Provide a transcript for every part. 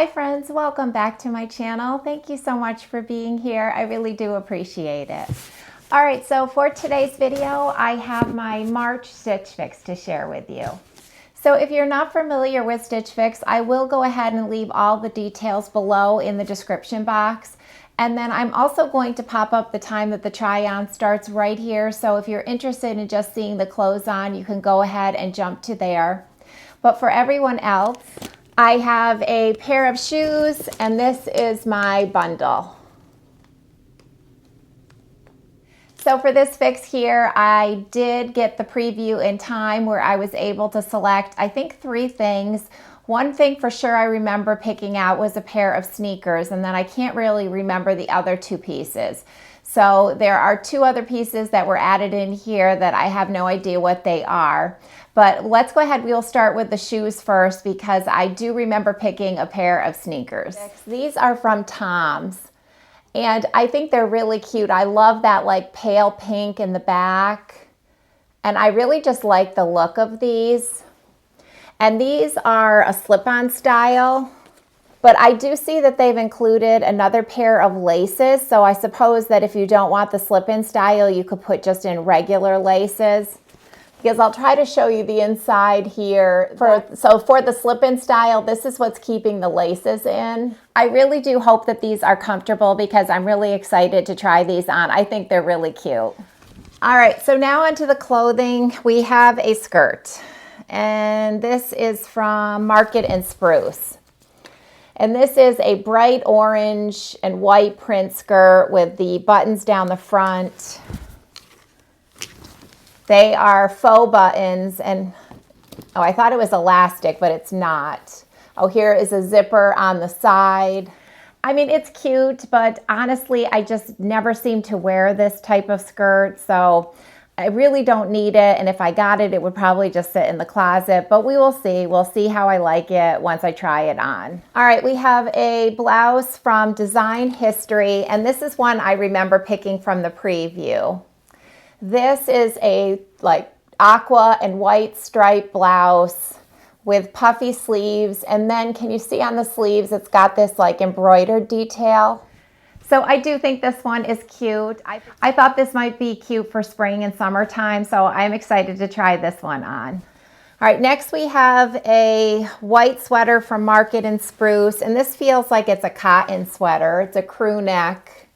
Hi friends, welcome back to my channel. Thank you so much for being here. I really do appreciate it. All right, so for today's video, I have my March Stitch Fix to share with you. So if you're not familiar with Stitch Fix, I will go ahead and leave all the details below in the description box. And then I'm also going to pop up the time that the try-on starts right here. So if you're interested in just seeing the clothes on, you can go ahead and jump to there. But for everyone else, I have a pair of shoes, and this is my bundle. So for this fix here, I did get the preview in time where I was able to select, I think, 3 things. One thing for sure I remember picking out was a pair of sneakers, and then I can't really remember the other 2 pieces. So there are 2 other pieces that were added in here that I have no idea what they are. But let's go ahead, we'll start with the shoes first because I do remember picking a pair of sneakers. These are from Tom's, and I think they're really cute. I love that like pale pink in the back, and I really just like the look of these. And these are a slip-on style, but I do see that they've included another pair of laces, so I suppose that if you don't want the slip-in style, you could put just in regular laces. Because I'll try to show you the inside here. So for the slip-in style, this is what's keeping the laces in. I really do hope that these are comfortable because I'm really excited to try these on. I think they're really cute. All right, so now onto the clothing. We have a skirt, and this is from Market and Spruce. And this is a bright orange and white print skirt with the buttons down the front. They are faux buttons, and oh, I thought it was elastic, but it's not. Oh, here is a zipper on the side. I mean, it's cute, but honestly, I just never seem to wear this type of skirt, so I really don't need it, and if I got it, it would probably just sit in the closet, but we will see. We'll see how I like it once I try it on. All right, we have a blouse from Design History, and this is one I remember picking from the preview. This is a like aqua and white striped blouse with puffy sleeves, and then can you see on the sleeves it's got this like embroidered detail. So I do think this one is cute. I thought this might be cute for spring and summertime, so I'm excited to try this one on. All right, next we have a white sweater from Market and Spruce, and this feels like it's a cotton sweater. It's a crew neck.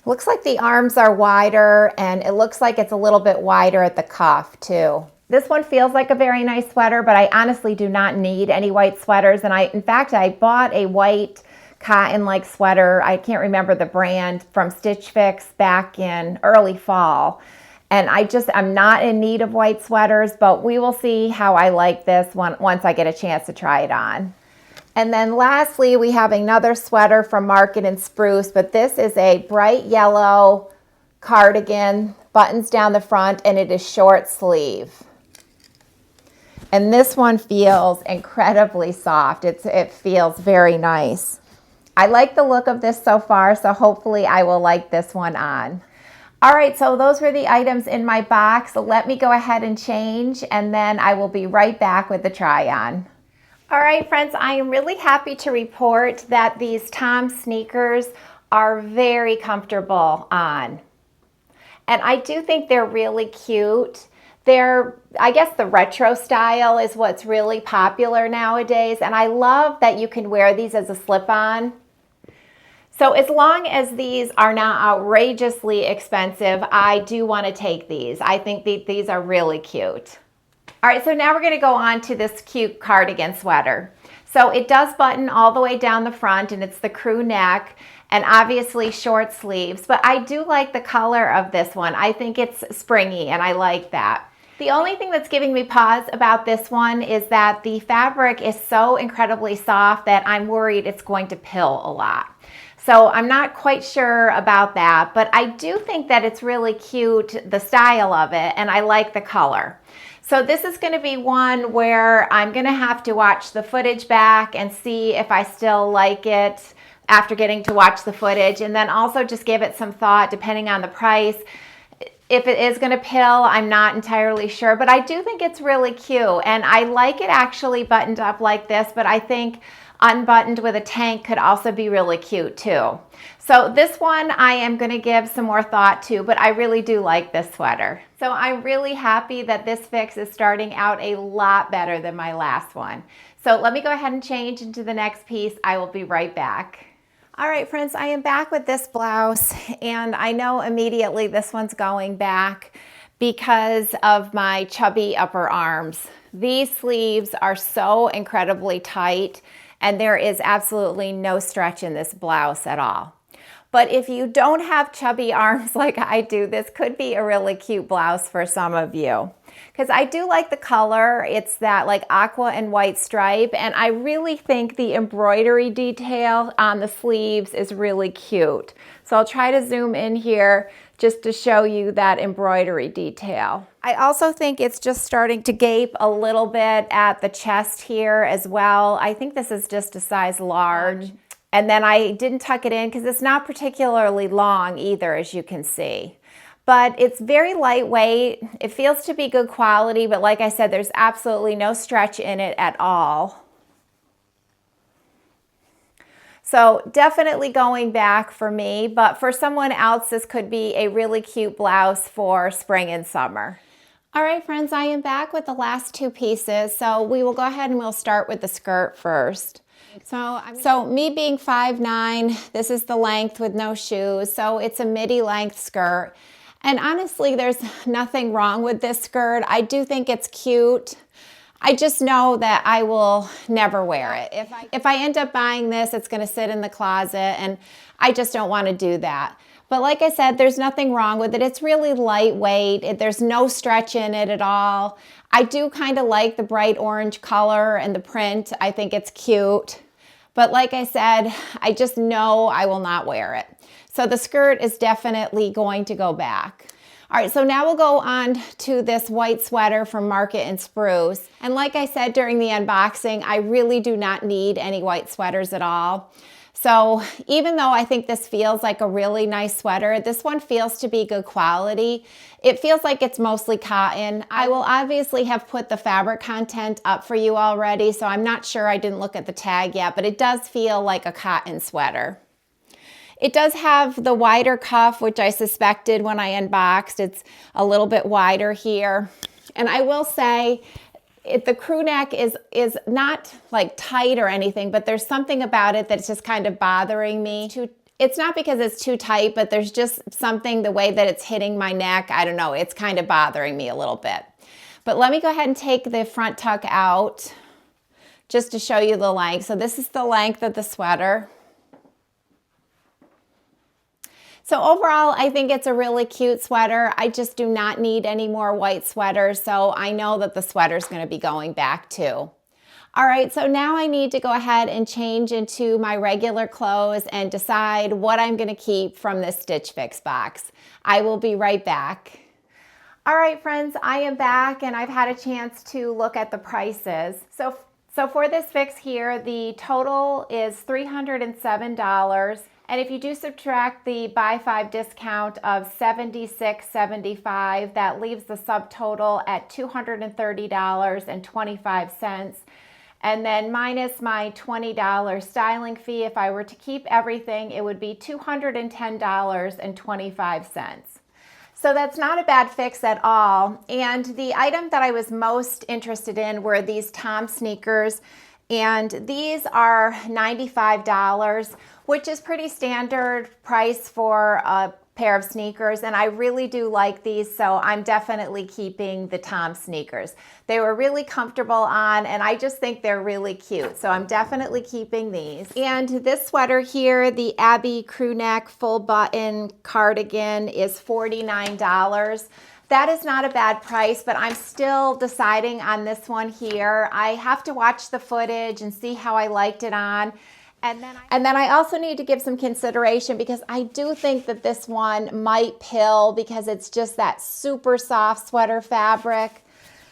Looks like the arms are wider, and it looks like it's a little bit wider at the cuff too. This one feels like a very nice sweater, but I honestly do not need any white sweaters. And in fact, I bought a white cotton-like sweater. I can't remember the brand, from Stitch Fix back in early fall. And I'm not in need of white sweaters, but we will see how I like this one once I get a chance to try it on. And then lastly, we have another sweater from Market and Spruce, but this is a bright yellow cardigan, buttons down the front, and it is short sleeve. And this one feels incredibly soft. It feels very nice. I like the look of this so far, so hopefully I will like this one on. All right, so those were the items in my box. So let me go ahead and change, and then I will be right back with the try-on. All right, friends, I am really happy to report that these Tom's sneakers are very comfortable on. And I do think they're really cute. I guess the retro style is what's really popular nowadays. And I love that you can wear these as a slip-on. So as long as these are not outrageously expensive, I do want to take these. I think these are really cute. All right, so now we're going to go on to this cute cardigan sweater. So it does button all the way down the front, and it's the crew neck, and obviously short sleeves, but I do like the color of this one. I think it's springy, and I like that. The only thing that's giving me pause about this one is that the fabric is so incredibly soft that I'm worried it's going to pill a lot. So I'm not quite sure about that, but I do think that it's really cute, the style of it, and I like the color. So this is going to be one where I'm going to have to watch the footage back and see if I still like it after getting to watch the footage, and then also just give it some thought depending on the price. If it is going to pill, I'm not entirely sure, but I do think it's really cute, and I like it actually buttoned up like this, but I think unbuttoned with a tank could also be really cute too. So this one I am going to give some more thought to, but I really do like this sweater. So I'm really happy that this fix is starting out a lot better than my last one. So let me go ahead and change into the next piece. I will be right back. All right, friends, I am back with this blouse, and I know immediately this one's going back because of my chubby upper arms. These sleeves are so incredibly tight, and there is absolutely no stretch in this blouse at all. But if you don't have chubby arms like I do, this could be a really cute blouse for some of you. Because I do like the color. It's that like aqua and white stripe, and I really think the embroidery detail on the sleeves is really cute. So I'll try to zoom in here just to show you that embroidery detail. I also think it's just starting to gape a little bit at the chest here as well. I think this is just a size large. And then I didn't tuck it in because it's not particularly long either, as you can see. But it's very lightweight. It feels to be good quality, but like I said, there's absolutely no stretch in it at all. So definitely going back for me, but for someone else, this could be a really cute blouse for spring and summer. All right, friends, I am back with the last two pieces. So we will go ahead and we'll start with the skirt first. So me being 5'9", this is the length with no shoes. So it's a midi length skirt. And honestly, there's nothing wrong with this skirt. I do think it's cute. I just know that I will never wear it. If I end up buying this, it's going to sit in the closet, and I just don't want to do that. But like I said, there's nothing wrong with it. It's really lightweight. There's no stretch in it at all. I do kind of like the bright orange color and the print. I think it's cute. But like I said, I just know I will not wear it. So the skirt is definitely going to go back. All right, so now we'll go on to this white sweater from Market and Spruce. And like I said during the unboxing, I really do not need any white sweaters at all. So even though I think this feels like a really nice sweater, this one feels to be good quality. It feels like it's mostly cotton. I will obviously have put the fabric content up for you already, so I'm not sure, I didn't look at the tag yet, but it does feel like a cotton sweater. It does have the wider cuff, which I suspected when I unboxed. It's a little bit wider here. And I will say, the crew neck is not like tight or anything, but there's something about it that's just kind of bothering me. It's not because it's too tight, but there's just something, the way that it's hitting my neck, I don't know, it's kind of bothering me a little bit. But let me go ahead and take the front tuck out just to show you the length. So this is the length of the sweater. So overall, I think it's a really cute sweater. I just do not need any more white sweaters, so I know that the sweater's going to be going back too. All right, so now I need to go ahead and change into my regular clothes and decide what I'm going to keep from this Stitch Fix box. I will be right back. All right, friends, I am back, and I've had a chance to look at the prices. So for this fix here, the total is $307. And if you do subtract the buy 5 discount of $76.75, that leaves the subtotal at $230.25. And then minus my $20 styling fee, if I were to keep everything, it would be $210.25. So that's not a bad fix at all. And the item that I was most interested in were these Tom sneakers. And these are $95, which is pretty standard price for a pair of sneakers, and I really do like these, so I'm definitely keeping the Tom sneakers. They were really comfortable on, and I just think they're really cute, so I'm definitely keeping these. And this sweater here, the Abby crew neck full button cardigan, is $49. That is not a bad price, but I'm still deciding on this one here. I have to watch the footage and see how I liked it on. And then I also need to give some consideration because I do think that this one might pill because it's just that super soft sweater fabric.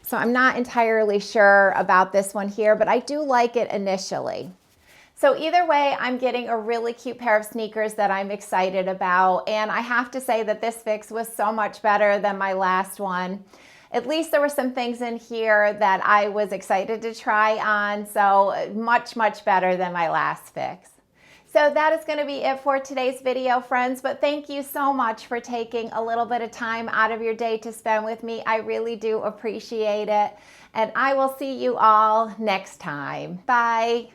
So I'm not entirely sure about this one here, but I do like it initially. So either way, I'm getting a really cute pair of sneakers that I'm excited about. And I have to say that this fix was so much better than my last one. at least there were some things in here that I was excited to try on. So much, much better than my last fix. So that is going to be it for today's video, friends. But thank you so much for taking a little bit of time out of your day to spend with me. I really do appreciate it. And I will see you all next time. Bye.